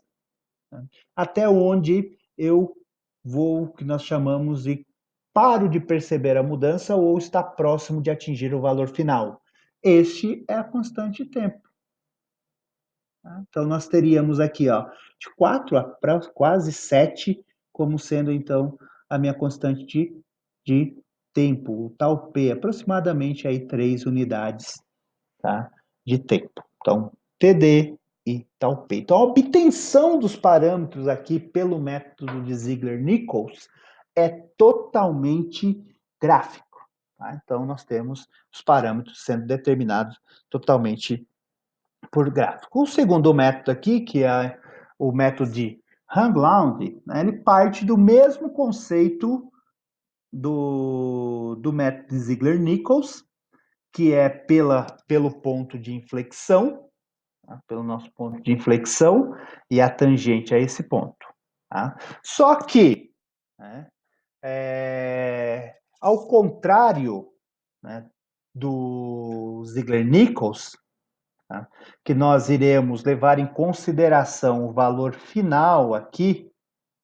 né, até onde eu vou, que nós chamamos de paro de perceber a mudança ou está próximo de atingir o valor final. Este é a constante tempo. Tá? Então, nós teríamos aqui, ó, de 4 para quase 7, como sendo, então, a minha constante de tempo, o tal P, aproximadamente aí 3 unidades, tá, de tempo. Então, TD e tal P. Então, a obtenção dos parâmetros aqui pelo método de Ziegler-Nichols é totalmente gráfico. Tá? Então, nós temos os parâmetros sendo determinados totalmente por gráfico. O segundo método aqui, que é o método de Hangland, né, ele parte do mesmo conceito do método de Ziegler-Nichols, que é pelo ponto de inflexão, tá? Pelo nosso ponto de inflexão, e a tangente a esse ponto. Tá? Só que, né, ao contrário, né, do Ziegler-Nichols, tá, que nós iremos levar em consideração o valor final aqui,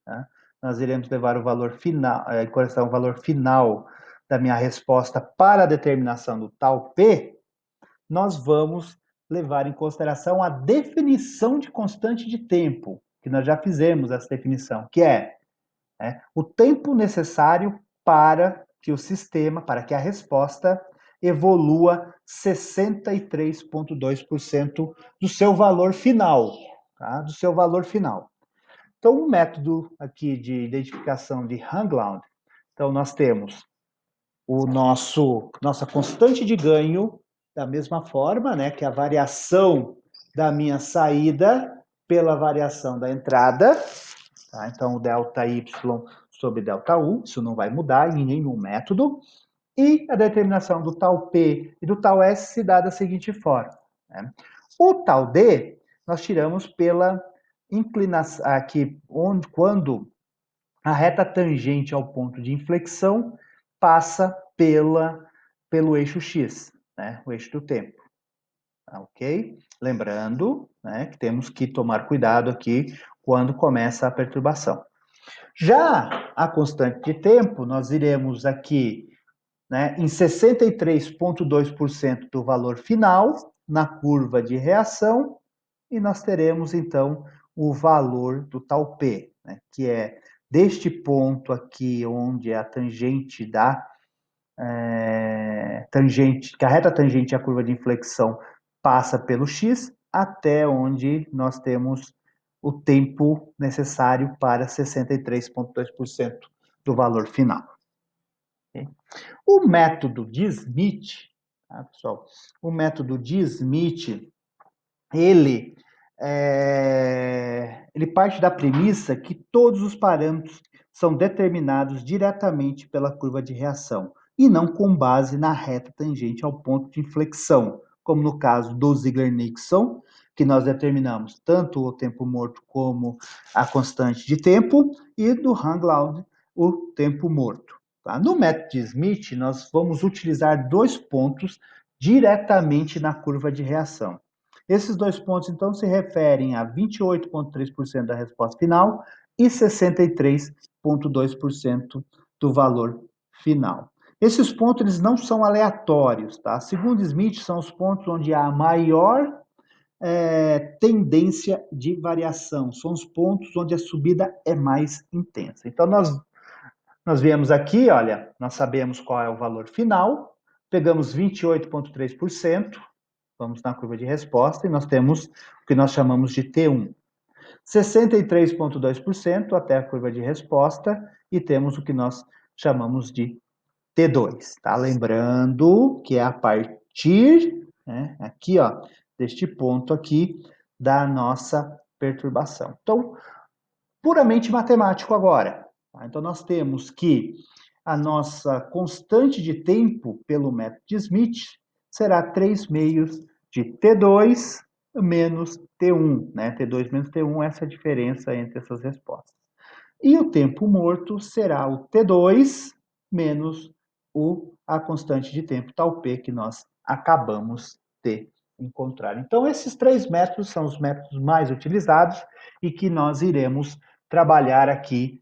tá, nós iremos levar o valor final, em consideração o valor final da minha resposta para a determinação do tal P, nós vamos levar em consideração a definição de constante de tempo, que nós já fizemos essa definição, que é, o tempo necessário para que o sistema, para que a resposta evolua 63,2% do seu valor final, tá? Do seu valor final. Então, o método aqui de identificação de Hangland, então nós temos nossa constante de ganho da mesma forma, né, que é a variação da minha saída pela variação da entrada, tá? Então, o delta y sobre delta u, isso não vai mudar em nenhum método, e a determinação do tal P e do tal S se dá da seguinte forma, né? O tal D nós tiramos pela inclinação, aqui, quando a reta tangente ao ponto de inflexão passa pelo eixo X, né? O eixo do tempo. Tá, ok? Lembrando, né, que temos que tomar cuidado aqui quando começa a perturbação. Já a constante de tempo, nós iremos aqui, né, em 63,2% do valor final na curva de reação, e nós teremos então o valor do tal P, né, que é deste ponto aqui onde a tangente da tangente, que a reta tangente à curva de inflexão passa pelo x, até onde nós temos o tempo necessário para 63,2% do valor final. Okay? O método de Smith, tá, pessoal? O método de Smith, ele, ele parte da premissa que todos os parâmetros são determinados diretamente pela curva de reação e não com base na reta tangente ao ponto de inflexão, como no caso do Ziegler-Nielsen, que nós determinamos tanto o tempo morto como a constante de tempo, e do Hang-Laude, o tempo morto. Tá? No método de Smith, nós vamos utilizar dois pontos diretamente na curva de reação. Esses dois pontos, então, se referem a 28,3% da resposta final e 63,2% do valor final. Esses pontos eles não são aleatórios, tá? Segundo Smith, são os pontos onde há maior tendência de variação, são os pontos onde a subida é mais intensa. Então, nós viemos aqui, olha, nós sabemos qual é o valor final, pegamos 28,3%, vamos na curva de resposta, e nós temos o que nós chamamos de T1. 63,2% até a curva de resposta, e temos o que nós chamamos de T2, tá? Lembrando que é a partir, né, aqui, ó, deste ponto aqui, da nossa perturbação. Então, puramente matemático agora. Tá? Então, nós temos que a nossa constante de tempo pelo método de Smith será 3 meios de T2 menos T1, né? T2 menos T1, essa é a diferença entre essas respostas. E o tempo morto será o T2 menos a constante de tempo, tal P, que nós acabamos de encontrar. Então, esses três métodos são os métodos mais utilizados e que nós iremos trabalhar aqui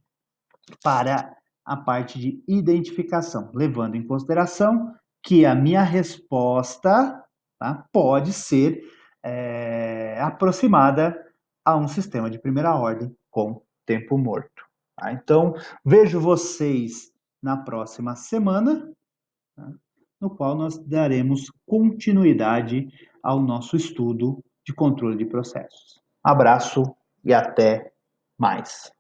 para a parte de identificação, levando em consideração que a minha resposta, tá, pode ser aproximada a um sistema de primeira ordem com tempo morto. Tá? Então, vejo vocês na próxima semana, tá, no qual nós daremos continuidade ao nosso estudo de controle de processos. Abraço e até mais.